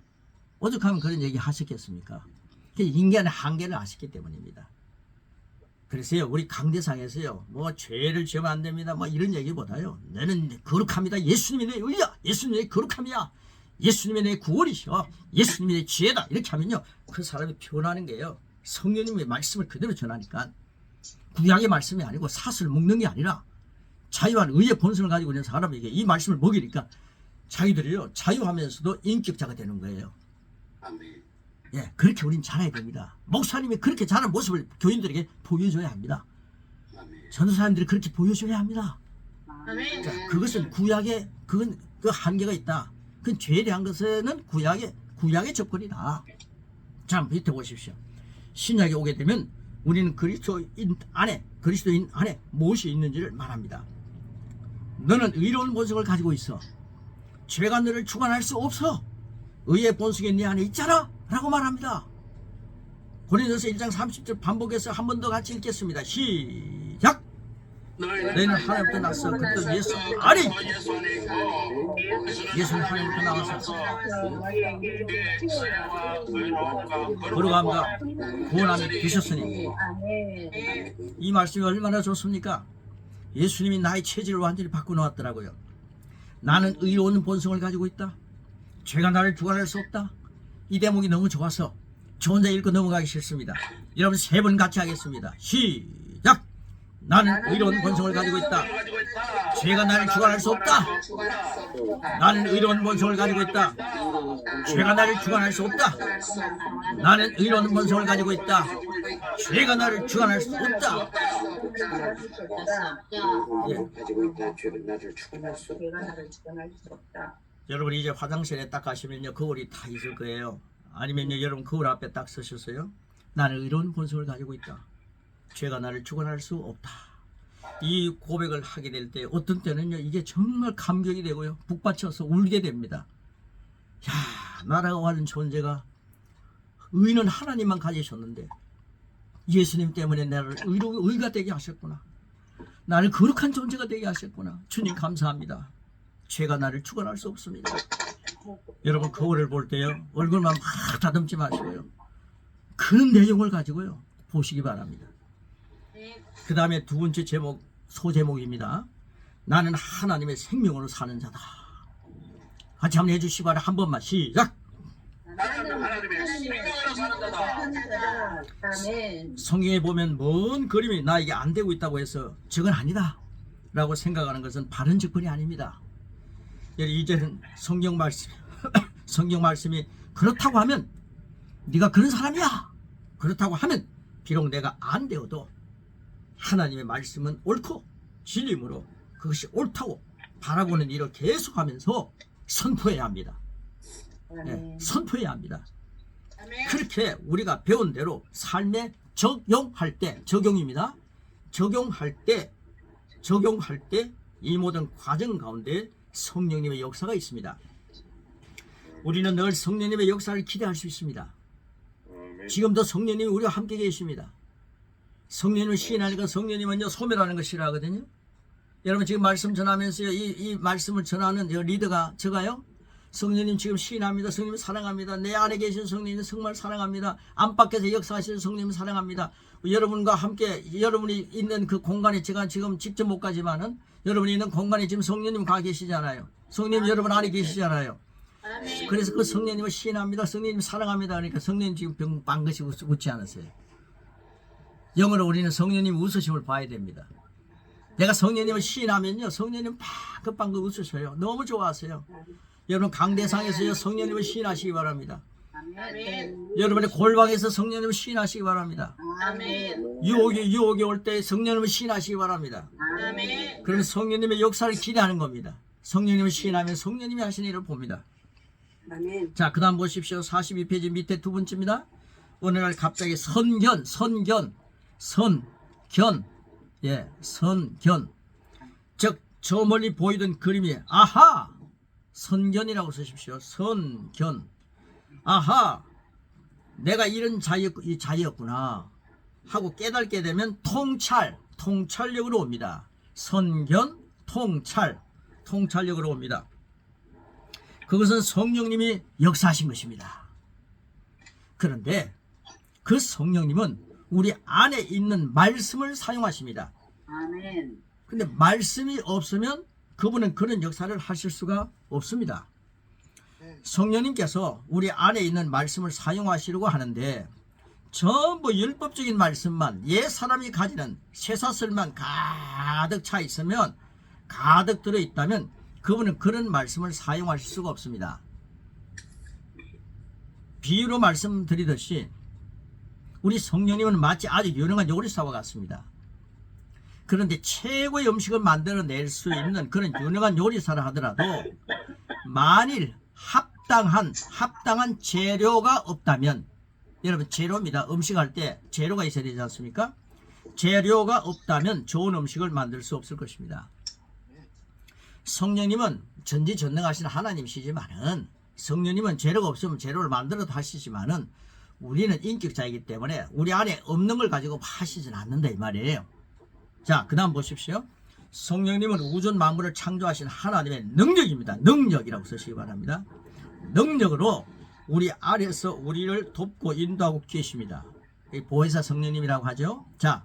오죽하면 그런 얘기 하셨겠습니까? 인간의 한계를 아셨기 때문입니다. 그래서요 우리 강대상에서요 뭐 죄를 지으면 안 됩니다 뭐 이런 얘기보다요 너는 거룩합니다. 예수님이 내 의야. 예수님이 내 거룩함이야. 예수님이 내 구원이셔. 예수님이 내 지혜다. 이렇게 하면요 그 사람이 변하는 게요 성령님의 말씀을 그대로 전하니까 구약의 말씀이 아니고 사슬 묶는 게 아니라 자유한 의의 본성을 가지고 있는 사람에게 이 말씀을 먹이니까 자기들이요 자유하면서도 인격자가 되는 거예요. 아멘. 예, 그렇게 우린 자라야 됩니다. 목사님이 그렇게 자란 모습을 교인들에게 보여줘야 합니다. 아멘. 전도사님들이 그렇게 보여줘야 합니다. 아멘. 자, 그것은 구약에 그건 그 한계가 있다. 그건 죄에 대한 것에는 구약의 접근이다. 자, 밑에 보십시오. 신약에 오게 되면 우리는 그리스도인 안에 무엇이 있는지를 말합니다. 너는 의로운 본성을 가지고 있어. 죄가 너를 주관할 수 없어. 의의 본성이 네 안에 있잖아 라고 말합니다. 고린도서 1장 30절 반복해서 한 번 더 같이 읽겠습니다. 시작. 너희는 하나님부터 났어. 그리스도 예수 아니 예수는 하나님부터 나와서 거룩함과 구원함이 되셨으니 이 말씀이 얼마나 좋습니까? 예수님이 나의 체질을 완전히 바꿔놓았더라고요. 나는 의로운 본성을 가지고 있다. 죄가 나를 주관할 수 없다. 이 대목이 너무 좋아서 저 혼자 읽고 넘어가기 싫습니다. 여러분 3번 같이 하겠습니다. 시작. 나는 의로운 본성을 가지고 있다. 죄가 나를 주관할 수 없다. 나는 의로운 본성을 가지고 있다. 죄가 나를 주관할 수 없다. 나는 의로운 본성을 가지고 있다. 죄가 나를 주관할 수 없다. 가지고 있다. 죄가 나를 주관할 수 없다. 여러분 이제 화장실에 딱 가시면요 거울이 다 있을 거예요. 아니면요 여러분 거울 앞에 딱 서셨어요. 나는 의로운 본성을 가지고 있다. 죄가 나를 주관할 수 없다. 이 고백을 하게 될 때 어떤 때는요 이게 정말 감격이 되고요 북받쳐서 울게 됩니다. 야, 나라고 하는 존재가 의는 하나님만 가지셨는데 예수님 때문에 나를 의가 되게 하셨구나. 나를 거룩한 존재가 되게 하셨구나. 주님 감사합니다. 죄가 나를 주관할 수 없습니다. 여러분 거울을 볼 때요 얼굴만 막 다듬지 마시고요 그 내용을 가지고요 보시기 바랍니다. 그 다음에 두 번째 제목 소제목입니다. 나는 하나님의 생명으로 사는 자다. 같이 한번 해주시기 바랍니다. 한 번만 시작. 나는 하나님의 생명으로 사는 자다. 아멘. 성경에 보면 먼 그림이 나에게 안 되고 있다고 해서 저건 아니다 라고 생각하는 것은 바른 접근이 아닙니다. 이제는 성경 말씀이 그렇다고 하면 네가 그런 사람이야 그렇다고 하면 비록 내가 안 되어도 하나님의 말씀은 옳고 진리므로 그것이 옳다고 바라보는 일을 계속하면서 선포해야 합니다. 네, 선포해야 합니다. 그렇게 우리가 배운 대로 삶에 적용할 때 적용입니다. 적용할 때 이 모든 과정 가운데 성령님의 역사가 있습니다. 우리는 늘 성령님의 역사를 기대할 수 있습니다. 지금도 성령님이 우리와 함께 계십니다. 성령님을 시인하니까 성령님은요 소멸하는 거 싫어하거든요. 여러분 지금 말씀 전하면서요 이 말씀을 전하는 저 리더가 저가요 성령님 지금 시인합니다. 성령님 사랑합니다. 내 안에 계신 성령님 정말 사랑합니다. 안팎에서 역사하시는 성령님 사랑합니다. 여러분과 함께 여러분이 있는 그 공간에 제가 지금 직접 못 가지만은 여러분이 있는 공간에 지금 성령님 가 계시잖아요. 성령님 여러분 안에 계시잖아요. 아멘. 그래서 그 성령님을 시인합니다. 성령님 사랑합니다. 그러니까 성령님 지금 빵긋이 웃지 않으세요. 영어로 우리는 성령님 웃으심을 봐야 됩니다. 내가 성령님을 시인하면요 성령님 빵긋빵긋 웃으셔요. 너무 좋아하세요. 여러분 강대상에서요 성령님을 시인하시기 바랍니다. 아멘. 여러분의 골방에서 성령님을 시인하시기 바랍니다. 아멘. 유혹이 올 때 성령님을 시인하시기 바랍니다. 아멘. 그러면 성령님의 역사를 기대하는 겁니다. 성령님을 시인하면 성령님이 하시는 일을 봅니다. 아멘. 자, 그 다음 보십시오. 42페이지 밑에 두 번째입니다. 어느 날 갑자기 선견. 예, 선견. 즉, 저 멀리 보이던 그림이, 아하! 선견이라고 쓰십시오. 선견. 아하! 내가 이런 자였구나. 하고 깨닫게 되면 통찰력으로 옵니다. 선견, 통찰력으로 옵니다. 그것은 성령님이 역사하신 것입니다. 그런데 그 성령님은 우리 안에 있는 말씀을 사용하십니다. 아멘. 근데 말씀이 없으면 그분은 그런 역사를 하실 수가 없습니다. 성령님께서 우리 안에 있는 말씀을 사용하시려고 하는데 전부 율법적인 말씀만 옛 사람이 가지는 쇠사슬만 가득 차 있으면 가득 들어있다면 그분은 그런 말씀을 사용하실 수가 없습니다. 비유로 말씀드리듯이 우리 성령님은 마치 아주 유능한 요리사와 같습니다. 그런데 최고의 음식을 만들어낼 수 있는 그런 유능한 요리사라 하더라도 만일 합당한 재료가 없다면 여러분 재료입니다. 음식할 때 재료가 있어야 되지 않습니까? 재료가 없다면 좋은 음식을 만들 수 없을 것입니다. 성령님은 전지전능하신 하나님이시지만은 성령님은 재료가 없으면 재료를 만들어도 하시지만은 우리는 인격자이기 때문에 우리 안에 없는 걸 가지고 하시진 않는다 이 말이에요. 자, 그 다음 보십시오. 성령님은 우주 만물을 창조하신 하나님의 능력입니다. 능력이라고 쓰시기 바랍니다. 능력으로 우리 안에서 우리를 돕고 인도하고 계십니다. 보혜사 성령님이라고 하죠. 자,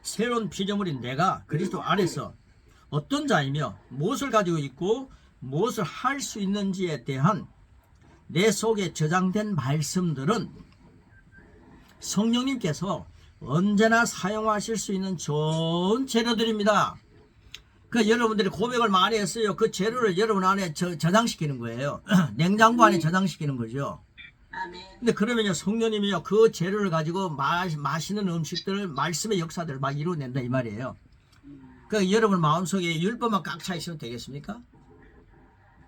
새로운 피조물인 내가 그리스도 안에서 어떤 자이며 무엇을 가지고 있고 무엇을 할 수 있는지에 대한 내 속에 저장된 말씀들은 성령님께서 언제나 사용하실 수 있는 좋은 재료들입니다. 그러니까 여러분들이 고백을 많이 했어요. 그 재료를 여러분 안에 저장시키는 거예요. 냉장고 안에 저장시키는 거죠. 아멘. 근데 그러면요 성령님이요 그 재료를 가지고 마시는 음식들을 말씀의 역사들을 막 이루어낸다 이 말이에요. 그러니까 여러분 마음속에 율법만 꽉 차 있으면 되겠습니까?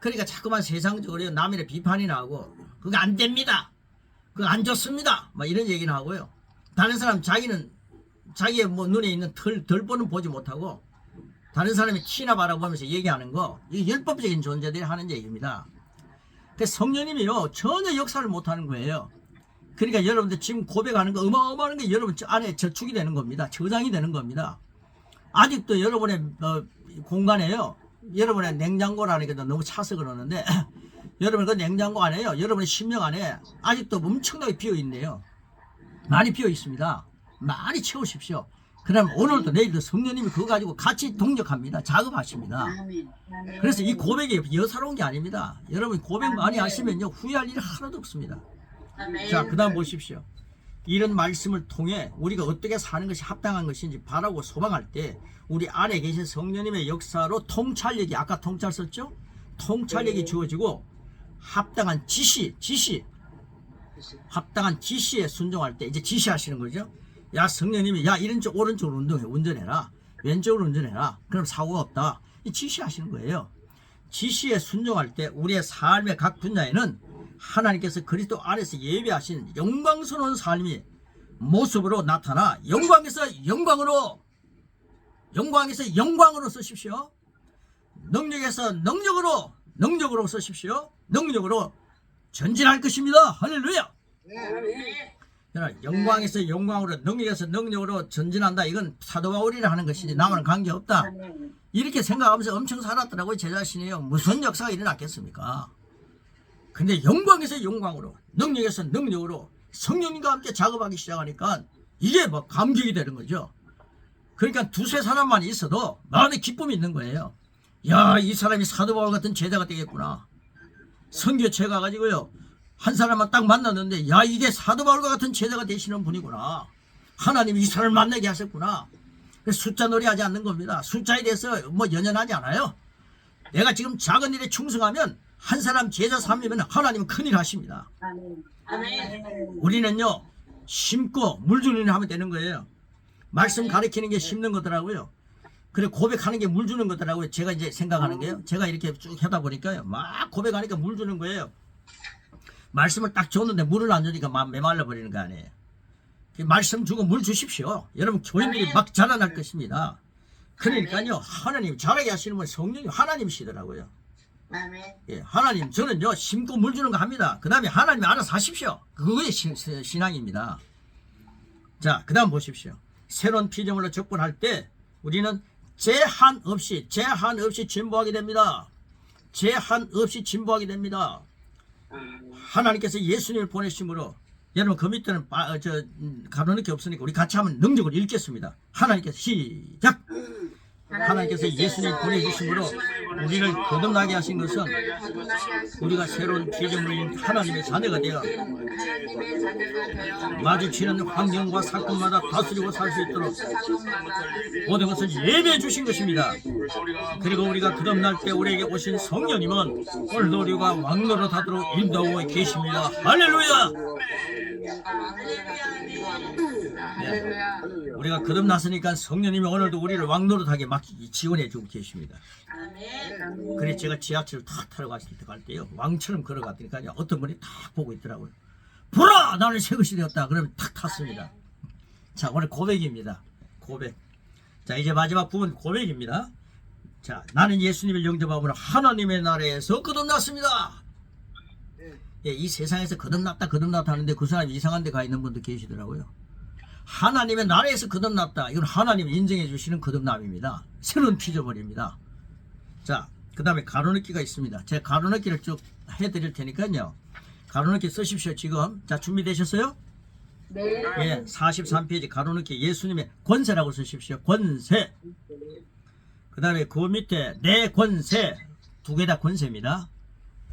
그러니까 자꾸만 세상적으로 남의 비판이 나오고 그거 안 됩니다. 그거 안 좋습니다. 막 이런 얘기는 하고요. 다른 사람 자기의 뭐 눈에 있는 덜보는 보지 못하고 다른 사람이 티나 바라보면서 얘기하는 거 이게 율법적인 존재들이 하는 얘기입니다. 그래서 성령님이요 전혀 역사를 못하는 거예요. 그러니까 여러분들 지금 고백하는 거 어마어마한 게 여러분 안에 저축이 되는 겁니다. 저장이 되는 겁니다. 아직도 여러분의 공간에요. 여러분의 냉장고라는 게 너무 차서 그러는데 여러분 그 냉장고 안에요. 여러분의 심령 안에 아직도 엄청나게 비어 있네요. 많이 비어 있습니다. 많이 채우십시오. 그럼 오늘도 내일도 성령님이 그거 가지고 같이 동력합니다. 작업하십니다. 아멘. 아멘. 그래서 이 고백이 여사로운 게 아닙니다. 여러분 고백 많이 하시면요 후회할 일이 하나도 없습니다. 아멘. 자, 그 다음 보십시오. 이런 말씀을 통해 우리가 어떻게 사는 것이 합당한 것인지 바라고 소망할 때 우리 안에 계신 성령님의 역사로 통찰력이 아까 통찰 썼죠? 통찰력이 주어지고 합당한 합당한 지시에 순종할 때 이제 지시하시는 거죠. 야 성령님이 야 이런 쪽 오른쪽으로 운전해라. 왼쪽으로 운전해라. 그럼 사고가 없다. 이 지시하시는 거예요. 지시에 순종할 때 우리의 삶의 각 분야에는 하나님께서 그리스도 안에서 예비하신 영광스러운 삶이 모습으로 나타나 영광에서 영광으로 쓰십시오. 능력에서 능력으로 쓰십시오. 능력으로 전진할 것입니다. 할렐루야. 아멘. 그러나 영광에서 영광으로 능력에서 능력으로 전진한다. 이건 사도 바울이라 하는 것이지 나와는 관계없다. 아멘. 이렇게 생각하면서 엄청 살았더라고요. 제 자신이요. 무슨 역사가 일어났겠습니까? 근데 영광에서 영광으로 능력에서 능력으로 성령님과 함께 작업하기 시작하니까 이게 뭐 감격이 되는 거죠. 그러니까 두세 사람만 있어도 마음에 기쁨이 있는 거예요. 야, 이 사람이 사도 바울 같은 제자가 되겠구나. 선교체 가가지고요. 한 사람만 딱 만났는데 야, 이게 사도 바울과 같은 제자가 되시는 분이구나. 하나님이 이 사람을 만나게 하셨구나. 그래서 숫자 놀이 하지 않는 겁니다. 숫자에 대해서 뭐 연연하지 않아요. 내가 지금 작은 일에 충성하면 한 사람 제자 삼으면 하나님은 큰일 하십니다. 아멘. 아멘. 우리는요, 심고 물 주는 일 하면 되는 거예요. 말씀 가르치는 게 심는 거더라고요. 그래, 고백하는 게 물 주는 거더라고요. 제가 이제 생각하는 게요. 제가 이렇게 쭉 하다 보니까요. 막 고백하니까 물 주는 거예요. 말씀을 딱 줬는데 물을 안 주니까 막 메말라 버리는 거 아니에요. 말씀 주고 물 주십시오. 여러분, 교인들이 막 자라날 것입니다. 그러니까요, 하나님 자라게 하시는 분 성령님 하나님이시더라고요. 아멘. 예, 하나님, 저는요, 심고 물 주는 거 합니다. 그 다음에 하나님이 알아서 하십시오. 그거의 신앙입니다. 자, 그 다음 보십시오. 새로운 피조물로 접근할 때 우리는 제한 없이 진보하게 됩니다. 제한 없이 진보하게 됩니다. 하나님께서 예수님을 보내심으로 여러분 그 밑에는 가로넣기 없으니까 우리 같이 하면 능력을 읽겠습니다. 하나님께서 시작! 하나님께서 예수님 보내주심으로 우리를 거듭나게 하신 것은 우리가 새로운 피조물인 하나님의 자녀가 되어 마주치는 환경과 사건마다 다스리고 살 수 있도록 모든 것을 예배해 주신 것입니다. 그리고 우리가 거듭날 때 우리에게 오신 성령님은 오늘도 우리가 왕노릇하도록 인도하고 계십니다. 할렐루야! 네. 우리가 거듭났으니까 성령님이 오늘도 우리를 왕노릇하게 막 지원해 주고 계십니다. 그래서 제가 지하철을 탁 타러 갔을 때 갈 때요, 왕처럼 걸어갔더니까요, 어떤 분이 탁 보고 있더라고요. 보라, 나는 새 것이 되었다. 그러면 탁 탔습니다. 자, 오늘 고백입니다. 고백. 자, 이제 마지막 부분 고백입니다. 자, 나는 예수님을 영접함으로 하나님의 나라에서 거듭났습니다. 예, 이 세상에서 거듭났다 하는데 그 사람이 이상한 데 가 있는 분도 계시더라고요. 하나님의 나라에서 거듭났다. 이건 하나님이 인정해 주시는 거듭남입니다. 새로운 피조물입니다. 자, 그 다음에 가로넣기가 있습니다. 제가 가로넣기를 쭉 해드릴 테니까요. 가로넣기 쓰십시오. 지금. 자, 준비되셨어요? 네. 예, 43페이지 가로넣기 예수님의 권세라고 쓰십시오. 권세. 그 다음에 그 밑에 내 권세. 두 개 다 권세입니다.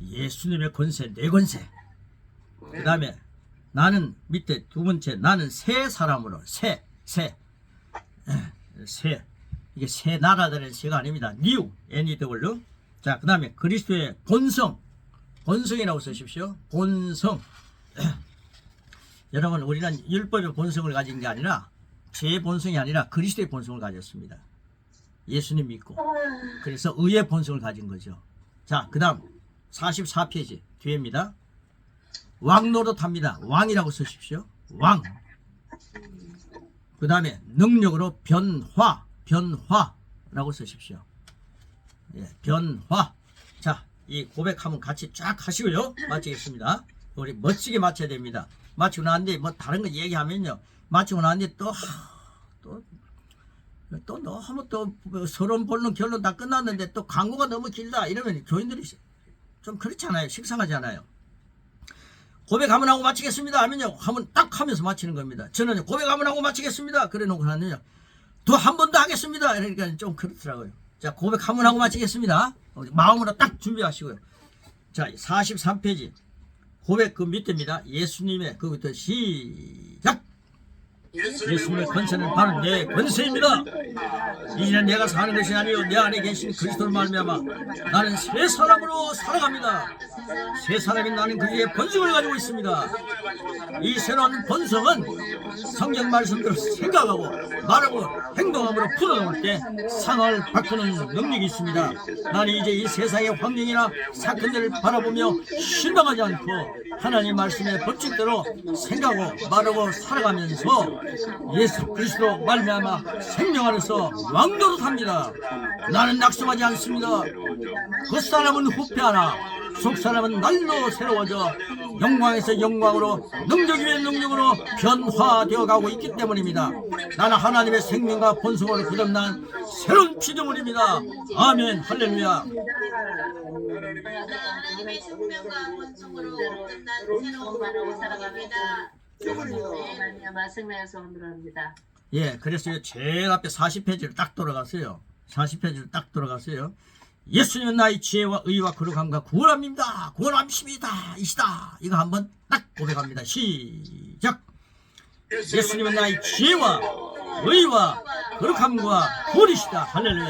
예수님의 권세, 내 권세. 그 다음에 나는 밑에 두 번째, 나는 새 사람으로 새. 이게 새 나라다는 새가 아닙니다. new, NEW. 자, 그 다음에 그리스도의 본성이라고 쓰십시오. 본성. 여러분, 우리는 율법의 본성을 가진 게 아니라 제 본성이 아니라 그리스도의 본성을 가졌습니다. 예수님 믿고. 그래서 의의 본성을 가진 거죠. 자, 그 다음 44페이지 뒤에입니다. 왕노릇합니다. 왕이라고 쓰십시오. 왕. 그 다음에 능력으로 변화라고 쓰십시오. 예, 변화. 자, 이 고백하면 같이 쫙 하시고요. 마치겠습니다. 우리 멋지게 마쳐야 됩니다. 마치고 나는데 뭐 다른 거 얘기하면요, 마치고 나는데 또 너무 또 서론 본론 결론 다 끝났는데 또 광고가 너무 길다 이러면 교인들이 좀 그렇잖아요. 식상하잖아요. 고백 한번 하고 마치겠습니다 하면요, 한번 딱 하면서 마치는 겁니다. 저는 고백 한번 하고 마치겠습니다 그래 놓고 나면요, 또 한 번 더 하겠습니다 이러니까 좀 그렇더라고요. 자, 고백 한번 하고 마치겠습니다. 마음으로 딱 준비하시고요. 자, 43페이지 고백 그 밑에입니다. 예수님의 그부터 시작. 예수님의 권세는 바로 내 권세입니다. 이제는 내가 사는 것이 아니요 내 안에 계신 그리스도를 말미암아 나는 새 사람으로 살아갑니다. 새 사람인 나는 그의 본성을 가지고 있습니다. 이 새로운 본성은 성경 말씀대로 생각하고 말하고 행동함으로 풀어놓을 때 상을 바꾸는 능력이 있습니다. 나는 이제 이 세상의 환경이나 사건들을 바라보며 실망하지 않고 하나님 말씀의 법칙대로 생각하고 말하고 살아가면서 예수 그리스도 말미암아 생명 안에서 왕노릇합니다. 나는 낙심하지 않습니다. 그 사람은 후패하나 속사람은 날로 새로워져 영광에서 영광으로 능력 위에 능력으로 변화되어 가고 있기 때문입니다. 나는 하나님의 생명과 본성으로 거듭난 새로운 피조물입니다. 아멘. 할렐루야. 하나님의 생명과 본성으로 끝난 새로운 마음으로 살아갑니다. 하나님의 말씀에 소원합니다. 예, 그래서 제일 앞에 40페이지를 딱 돌아가세요. 40페이지를 딱 돌아가세요. 예수님은 나의 지혜와 의와 거룩함과 구원함입니다. 구원함이십니다. 이시다. 이거 한번 딱 고백합니다. 시작. 예수님은 나의 지혜와 의와 거룩함과 구원이시다. 할렐루야.